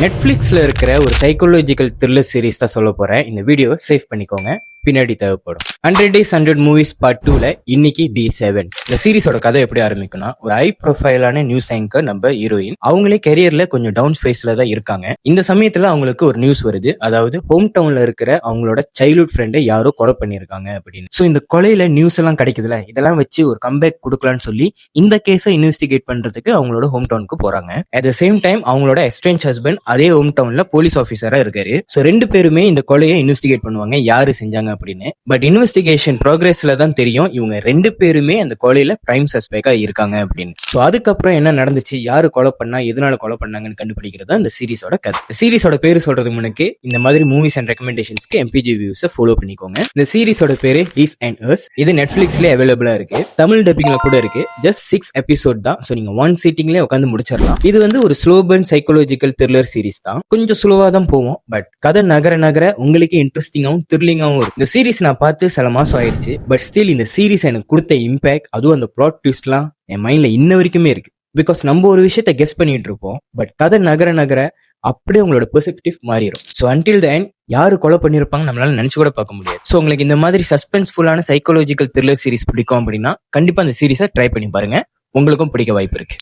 நெட்ஃபிளிக்ஸ்ல இருக்கிற ஒரு psychological thriller series தான் சொல்ல போறேன். இந்த வீடியோவை சேவ் பண்ணிக்கோங்க, பின்னாடி தேவைப்படும். 100 Days 100 Movies பார்ட் 2ல இன்னைக்கு D7. இந்த சீரிஸோட கதை எப்படி ஆரம்பிக்கும்னா, ஒரு ஹை ப்ரொஃபைலான நியூஸ் ஆங்கர் நம்ம ஹீரோயின், அவங்களே கெரியர்ல கொஞ்சம் டவுன் ஃபேஸ்ல தான் இருக்காங்க. இந்த சமயத்துல அவங்களுக்கு ஒரு நியூஸ் வருது, அதாவது ஹோம் டவுன்ல இருக்கிற அவங்களோட சைல்ட்ஹுட் ஃப்ரெண்டை யாரோ கொலை பண்ணிருக்காங்க அப்படின்னு. சோ இந்த கொலையில நியூஸ் எல்லாம் கிடைக்குதுல, இதெல்லாம் வச்சு ஒரு கம்பேக் கொடுக்கலாம்னு சொல்லி இந்த கேஸை இன்வெஸ்டிகேட் பண்றதுக்கு அவங்களோட ஹோம் டவுனுக்கு போறாங்க. அட் த சேம் டைம் அவங்களோட எஸ்ட்ரேஞ்ச் ஹஸ்பண்ட் அதே ஹோம் டவுன்ல போலீஸ் ஆஃபீஸரா இருக்காரு. சோ ரெண்டு பேருமே இந்த கொலையை இன்வெஸ்டிகேட் பண்ணுவாங்க, யாரு செஞ்சாங்க அப்படின்னு. பட் இன்வெஸ்டிகேஷன் ப்ரோக்ரஸ்ல தான் தெரியும் இவங்க ரெண்டு பேருமே அந்த கொலையில பிரைம் சஸ்பெக்டா இருக்காங்க அப்படின்னு. சோ அதுக்கப்புறம் என்ன நடந்துச்சு, யாரு கொலை பண்ணா, எதனால கொலை பண்ணாங்கன்னு கண்டுபிடிக்கிறது இந்த சீரிஸோட கதை. சீரிஸோட பேரு சொல்றதுக்கு முன்னாடி இந்த மாதிரி மூவிஸ் அண்ட் ரெக்கமெண்டேஷன்ஸ்க்கு MPG வியூஸ் ஃபாலோ பண்ணிக்கோங்க. இந்த சீரிஸோட பேரு இஸ் அண்ட் அஸ். இது நெட்ஃபிளிக்ஸ்ல அவைலபிளா இருக்கு, தமிழ் டப்பிங்ல கூட இருக்கு. ஜஸ்ட் 6 எபிசோட் தான். சோ நீங்க ஒன் சீட்டிங்ல உட்காந்து முடிச்சிடலாம். இது வந்து ஒரு slow burn psychological thriller series தான். கொஞ்சம் ஸ்லோவா தான் போவோம், பட் கதை நகர நகர உங்களுக்கு இன்ட்ரெஸ்டிங்காவும் த்ரில்லிங்காவும் இருக்கும். இந்த சீரிஸ் நான் பார்த்து சில மாசம் ஆயிடுச்சு, பட் ஸ்டில் இந்த சீரிஸ் எனக்கு கொடுத்த இம்பாக்ட், அதுவும் அந்த பிளாட் ட்விஸ்ட்லாம் என் மைண்ட்ல இன்ன வரைக்குமே இருக்கு. பிகாஸ் நம்ம ஒரு விஷயத்த கெஸ் பண்ணிட்டு இருப்போம், பட் கதை நகர நகர அப்படியே உங்களோட பெர்ஸ்பெக்டிவ் மாறிடும். ஸோ அன்டில் தென் யாரு கொலை பண்ணிருப்பாங்க நம்மளால நினைச்சு கூட பார்க்க முடியாது. ஸோ உங்களுக்கு இந்த மாதிரி சஸ்பென்ஸ்ஃபுல்லான சைக்காலஜிக்கல் த்ரில்லர் சீரிஸ் பிடிக்கும் அப்படின்னா கண்டிப்பா அந்த சீரிஸை ட்ரை பண்ணி பாருங்க, உங்களுக்கும் பிடிக்க வாய்ப்பு இருக்கு.